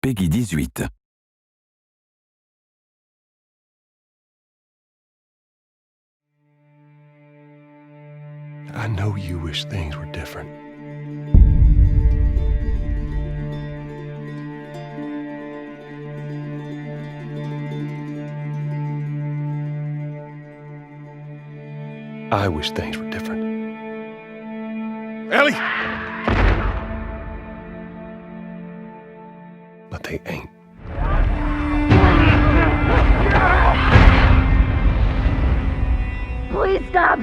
Peggy 18. I know you wish things were different. I wish things were different. Ellie! But they ain't. Please stop!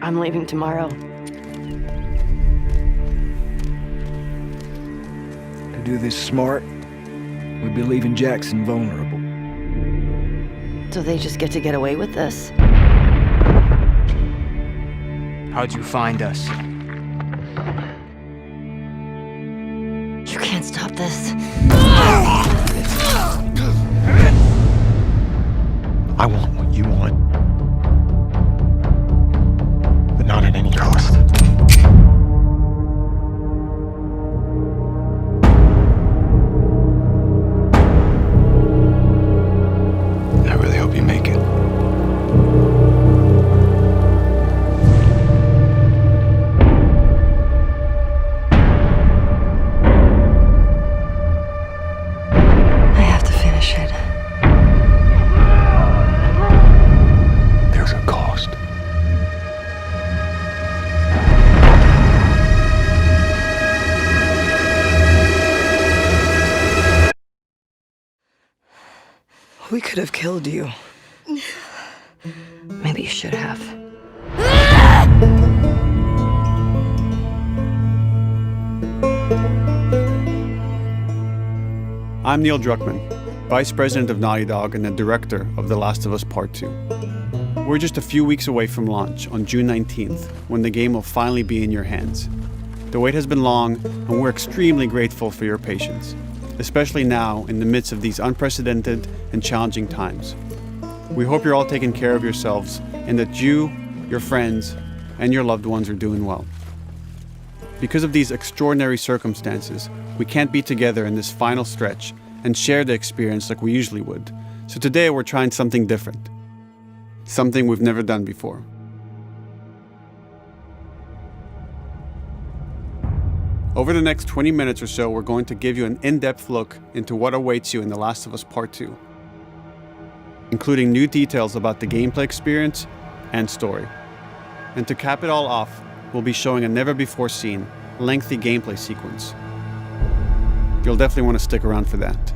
I'm leaving tomorrow. To do this smart, we'd be leaving Jackson vulnerable. So they just get to get away with this? How'd you find us? You can't stop this. I want what you want. But not at any cost. I really hope you make it. I have to finish it. There's a cost. We could have killed you. Maybe you should have. I'm Neil Druckmann, Vice President of Naughty Dog and the Director of The Last of Us Part 2. We're just a few weeks away from launch on June 19th, when the game will finally be in your hands. The wait has been long, and we're extremely grateful for your patience, especially now in the midst of these unprecedented and challenging times. We hope you're all taking care of yourselves and that you, your friends, and your loved ones are doing well. Because of these extraordinary circumstances, we can't be together in this final stretch and share the experience like we usually would. So today we're trying something different. Something we've never done before. Over the next 20 minutes or so, we're going to give you an in-depth look into what awaits you in The Last of Us Part 2, including new details about the gameplay experience and story. And to cap it all off, we'll be showing a never-before-seen, lengthy gameplay sequence. You'll definitely want to stick around for that.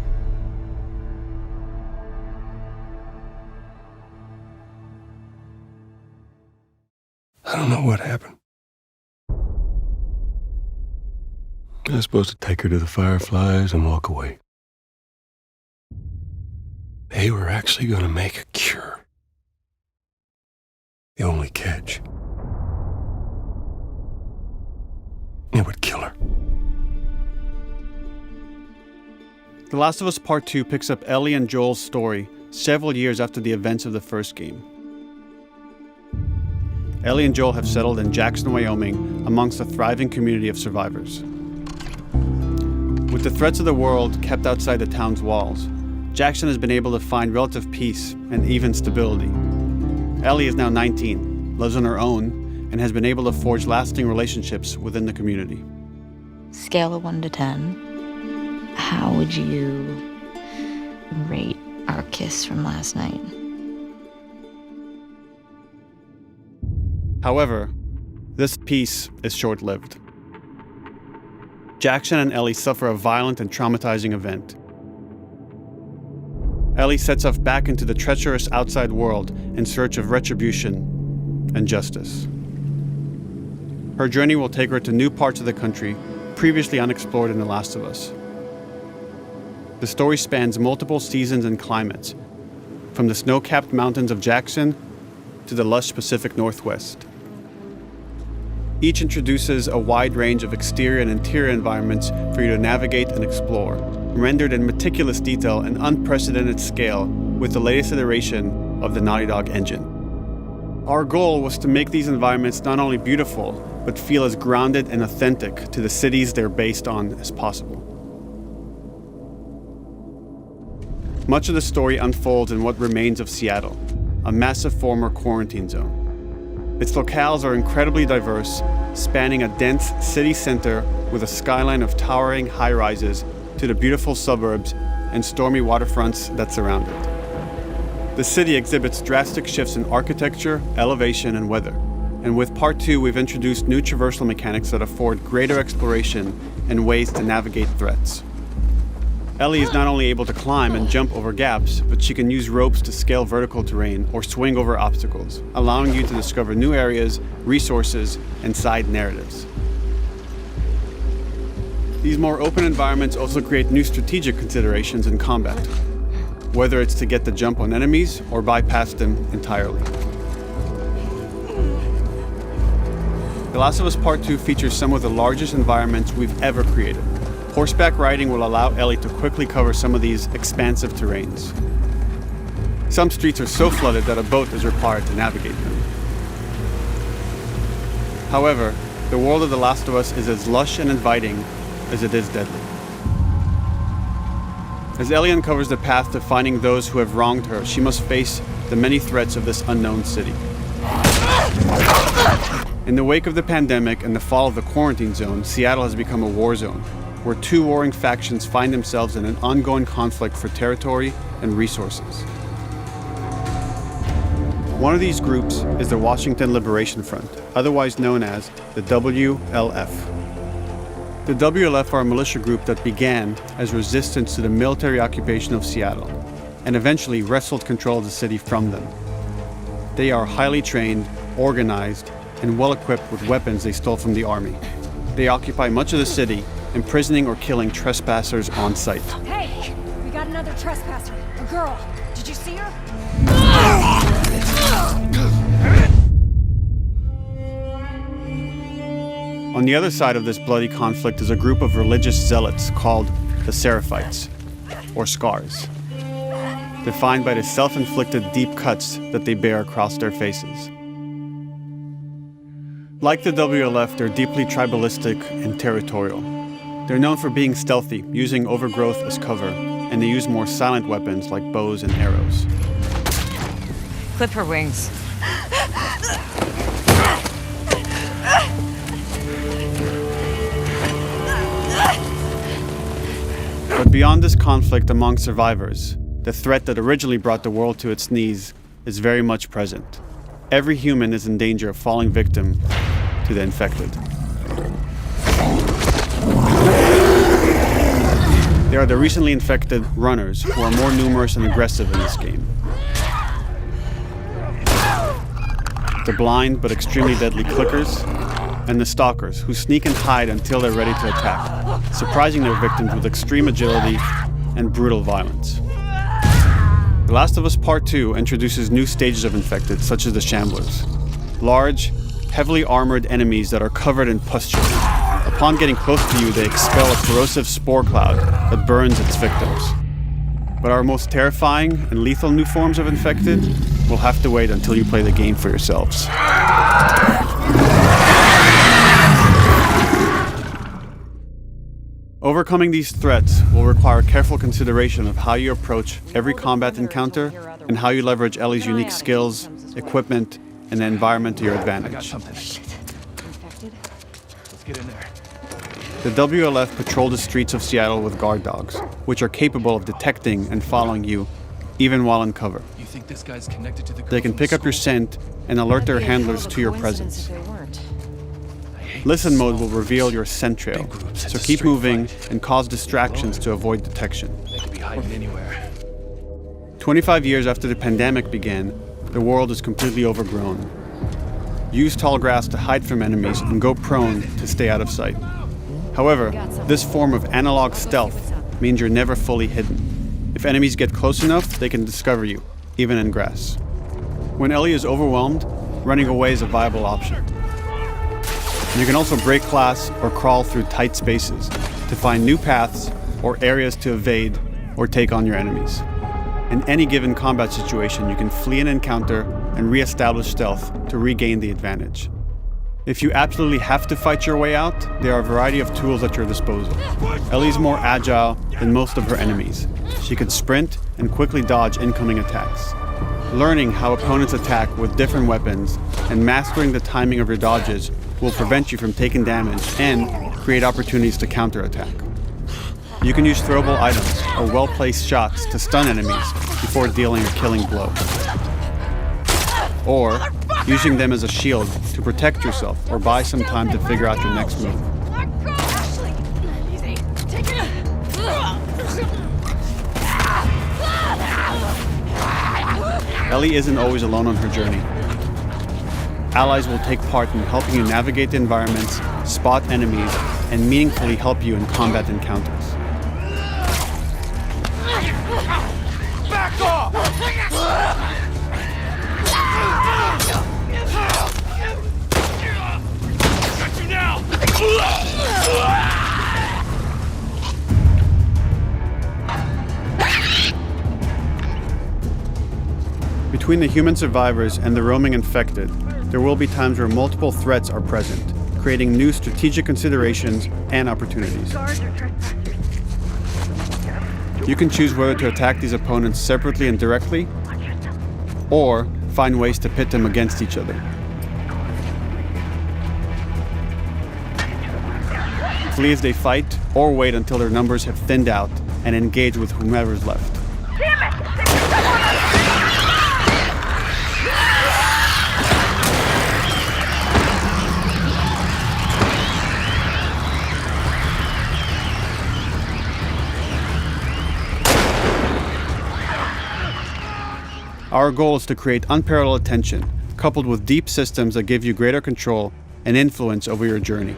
I don't know what happened. I was supposed to take her to the Fireflies and walk away. They were actually going to make a cure. The only catch, it would kill her. The Last of Us Part 2 picks up Ellie and Joel's story several years after the events of the first game. Ellie and Joel have settled in Jackson, Wyoming, amongst a thriving community of survivors. With the threats of the world kept outside the town's walls, Jackson has been able to find relative peace and even stability. Ellie is now 19, lives on her own, and has been able to forge lasting relationships within the community. Scale of 1 to 10, how would you rate our kiss from last night? However, this peace is short-lived. Jackson and Ellie suffer a violent and traumatizing event. Ellie sets off back into the treacherous outside world in search of retribution and justice. Her journey will take her to new parts of the country previously unexplored in The Last of Us. The story spans multiple seasons and climates, from the snow-capped mountains of Jackson to the lush Pacific Northwest. Each introduces a wide range of exterior and interior environments for you to navigate and explore, rendered in meticulous detail and unprecedented scale with the latest iteration of the Naughty Dog engine. Our goal was to make these environments not only beautiful, but feel as grounded and authentic to the cities they're based on as possible. Much of the story unfolds in what remains of Seattle, a massive former quarantine zone. Its locales are incredibly diverse, spanning a dense city center with a skyline of towering high-rises to the beautiful suburbs and stormy waterfronts that surround it. The city exhibits drastic shifts in architecture, elevation, and weather. And with Part 2, we've introduced new traversal mechanics that afford greater exploration and ways to navigate threats. Ellie is not only able to climb and jump over gaps, but she can use ropes to scale vertical terrain or swing over obstacles, allowing you to discover new areas, resources, and side narratives. These more open environments also create new strategic considerations in combat, whether it's to get the jump on enemies or bypass them entirely. The Last of Us Part 2 features some of the largest environments we've ever created. Horseback riding will allow Ellie to quickly cover some of these expansive terrains. Some streets are so flooded that a boat is required to navigate them. However, the world of The Last of Us is as lush and inviting as it is deadly. As Ellie uncovers the path to finding those who have wronged her, she must face the many threats of this unknown city. In the wake of the pandemic and the fall of the quarantine zone, Seattle has become a war zone, where two warring factions find themselves in an ongoing conflict for territory and resources. One of these groups is the Washington Liberation Front, otherwise known as the WLF. The WLF are a militia group that began as resistance to the military occupation of Seattle and eventually wrestled control of the city from them. They are highly trained, organized, and well-equipped with weapons they stole from the army. They occupy much of the city, imprisoning or killing trespassers on sight. Hey, we got another trespasser, a girl. Did you see her? On the other side of this bloody conflict is a group of religious zealots called the Seraphites, or Scars, defined by the self-inflicted deep cuts that they bear across their faces. Like the WLF, they're deeply tribalistic and territorial. They're known for being stealthy, using overgrowth as cover, and they use more silent weapons like bows and arrows. Clip her wings. But beyond this conflict among survivors, the threat that originally brought the world to its knees is very much present. Every human is in danger of falling victim to the infected. They are the recently infected runners, who are more numerous and aggressive in this game. The blind but extremely deadly clickers, and the stalkers, who sneak and hide until they're ready to attack, surprising their victims with extreme agility and brutal violence. The Last of Us Part 2 introduces new stages of infected, such as the Shamblers. Large, heavily armored enemies that are covered in pustule. Upon getting close to you, they expel a corrosive spore cloud that burns its victims. But our most terrifying and lethal new forms of infected will have to wait until you play the game for yourselves. Overcoming these threats will require careful consideration of how you approach every combat encounter and how you leverage Ellie's unique skills, equipment, and the environment to your advantage. Infected? Let's get in there. The WLF patrol the streets of Seattle with guard dogs, which are capable of detecting and following you, even while in cover. You think this guy's connected to the girl They can from pick up your school? scent and alert their handlers to your presence. Listen mode will reveal your scent trail, so keep moving and cause distractions to avoid detection. They could be hiding anywhere. 25 years after the pandemic began, the world is completely overgrown. Use tall grass to hide from enemies and go prone to stay out of sight. However, this form of analog stealth means you're never fully hidden. If enemies get close enough, they can discover you, even in grass. When Ellie is overwhelmed, running away is a viable option. You can also break glass or crawl through tight spaces to find new paths or areas to evade or take on your enemies. In any given combat situation, you can flee an encounter and re-establish stealth to regain the advantage. If you absolutely have to fight your way out, there are a variety of tools at your disposal. Ellie's more agile than most of her enemies. She can sprint and quickly dodge incoming attacks. Learning how opponents attack with different weapons and mastering the timing of your dodges will prevent you from taking damage and create opportunities to counterattack. You can use throwable items or well-placed shots to stun enemies before dealing a killing blow. Or using them as a shield to protect yourself or buy some time to figure out your next move. Ellie isn't always alone on her journey. Allies will take part in helping you navigate the environments, spot enemies, and meaningfully help you in combat encounters. Back off! Got you now! Between the human survivors and the roaming infected, there will be times where multiple threats are present, creating new strategic considerations and opportunities. You can choose whether to attack these opponents separately and directly, or find ways to pit them against each other. Flee as they fight, or wait until their numbers have thinned out and engage with whomever's left. Our goal is to create unparalleled tension, coupled with deep systems that give you greater control and influence over your journey.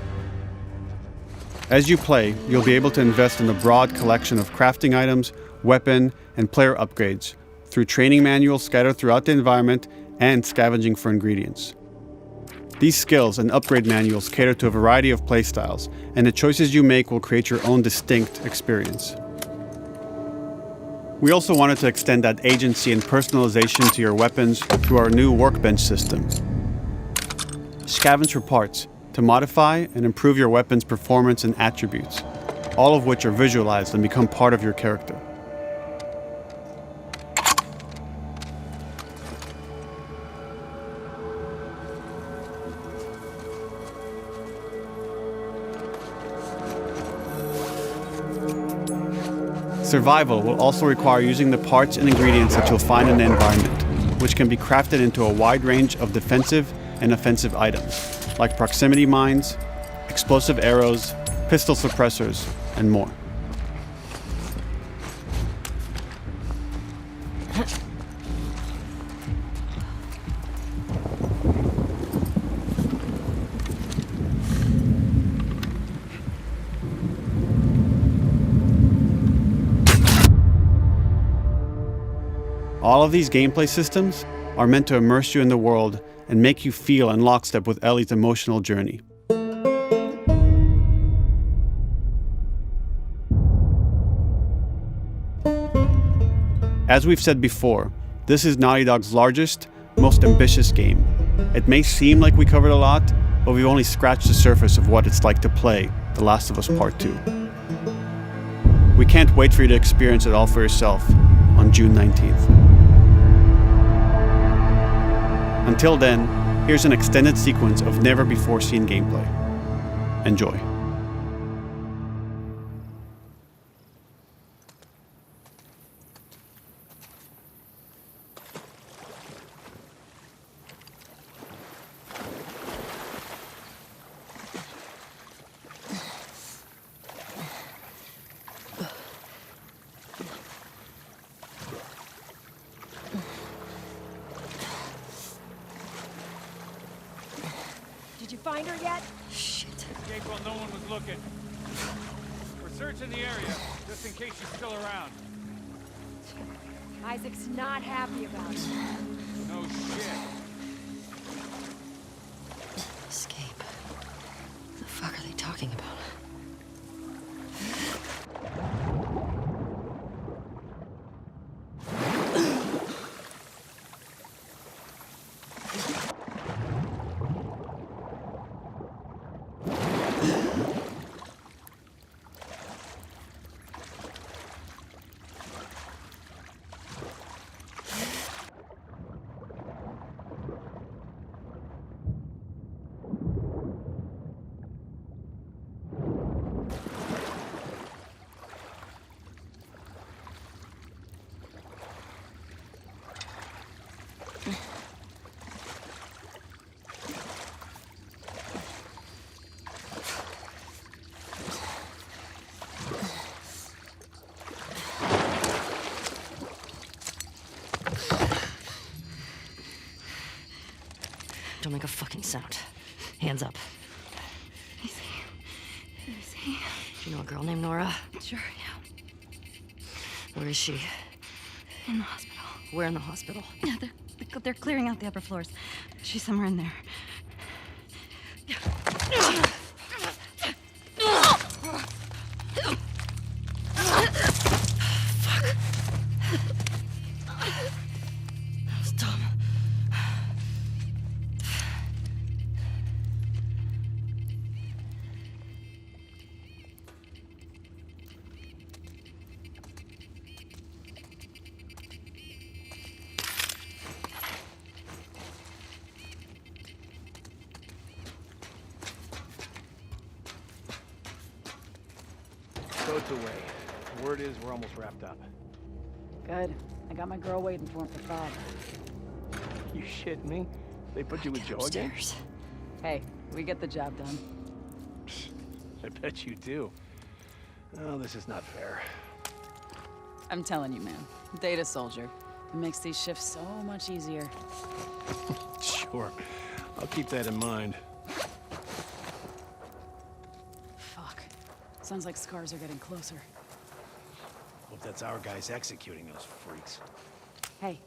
As you play, you'll be able to invest in a broad collection of crafting items, weapon, and player upgrades through training manuals scattered throughout the environment and scavenging for ingredients. These skills and upgrade manuals cater to a variety of playstyles, and the choices you make will create your own distinct experience. We also wanted to extend that agency and personalization to your weapons through our new workbench system. Scavenge for parts to modify and improve your weapon's performance and attributes, all of which are visualized and become part of your character. Survival will also require using the parts and ingredients that you'll find in the environment, which can be crafted into a wide range of defensive and offensive items, like proximity mines, explosive arrows, pistol suppressors, and more. All of these gameplay systems are meant to immerse you in the world and make you feel in lockstep with Ellie's emotional journey. As we've said before, this is Naughty Dog's largest, most ambitious game. It may seem like we covered a lot, but we've only scratched the surface of what it's like to play The Last of Us Part 2. We can't wait for you to experience it all for yourself on June 19th. Until then, here's an extended sequence of never-before-seen gameplay. Enjoy. Did you find her yet? Escaped while no one was looking. We're searching the area, just in case she's still around. Isaac's not happy about it. No shit. Escape. talking about? Don't make a fucking sound. Hands up. Easy. Easy. Do you know a girl named Nora? Sure, yeah. Where is she? In the hospital. Where in the hospital? Yeah, they're clearing out the upper floors. She's somewhere in there. That was dumb. Boat's away. Word is we're almost wrapped up. Good. I got my girl waiting for him for Bob. You shitting me? They put you with Joe again? Upstairs. Hey, we get the job done. I bet you do. Oh, this is not fair. I'm telling you, man. Data soldier. It makes these shifts so much easier. Sure. I'll keep that in mind. Fuck. Sounds like scars are getting closer. Hope that's our guys executing those freaks. Hey,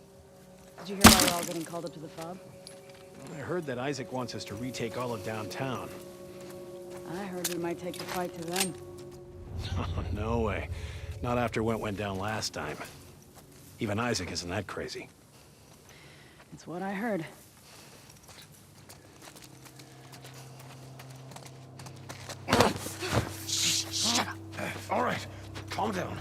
did you hear why we're all getting called up to the fob? I heard that Isaac wants us to retake all of downtown. I heard we might take the fight to them. Oh, no way. Not after what went down last time. Even Isaac isn't that crazy. It's what I heard. Shut up. All right, calm down.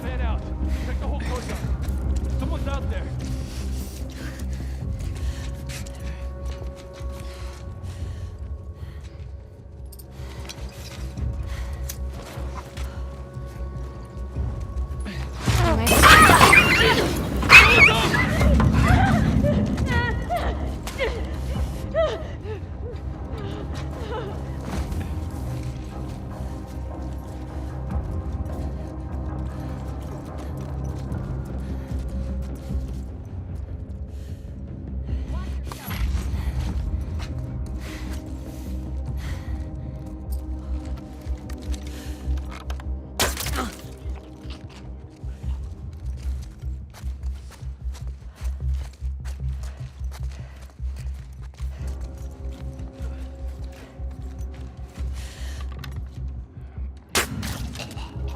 Fan out. Check the whole courtyard. Someone's out there.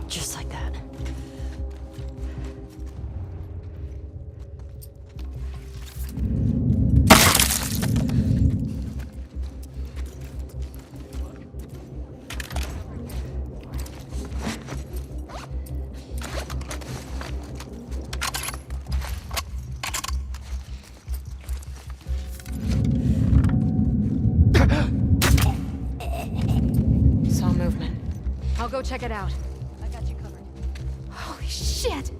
Just like that. Saw movement. I'll go check it out. I got you covered. Holy shit!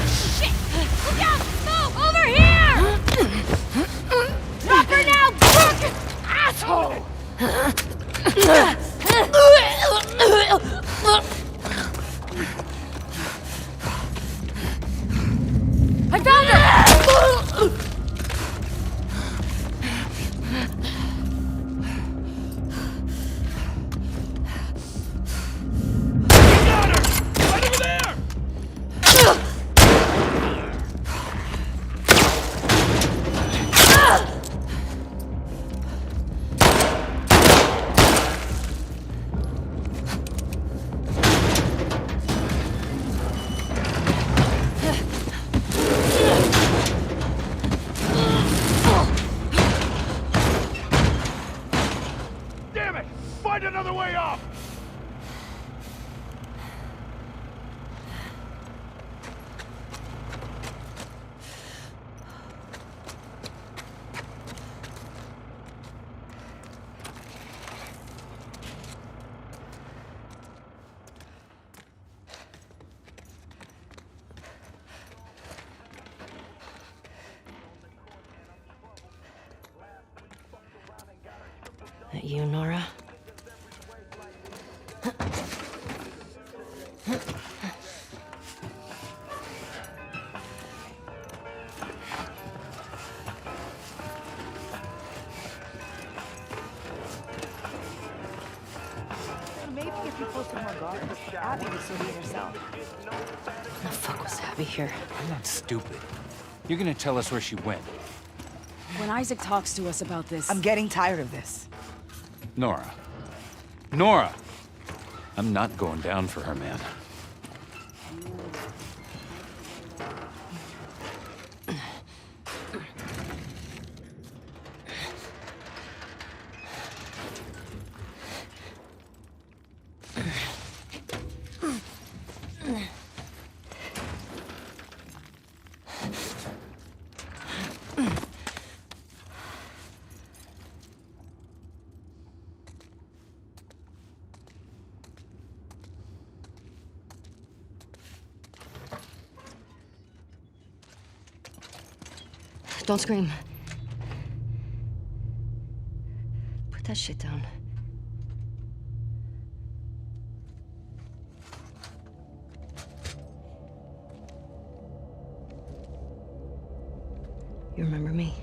Shit! Look out! Move! Over here! Drop her now, That you, Nora? Maybe if you posted more guards, Abby would still be herself. When the fuck was Abby here? I'm not stupid. You're gonna tell us where she went. When Isaac talks to us about this... I'm getting tired of this. Nora. Nora! I'm not going down for her, man. Don't scream. Put that shit down. You remember me?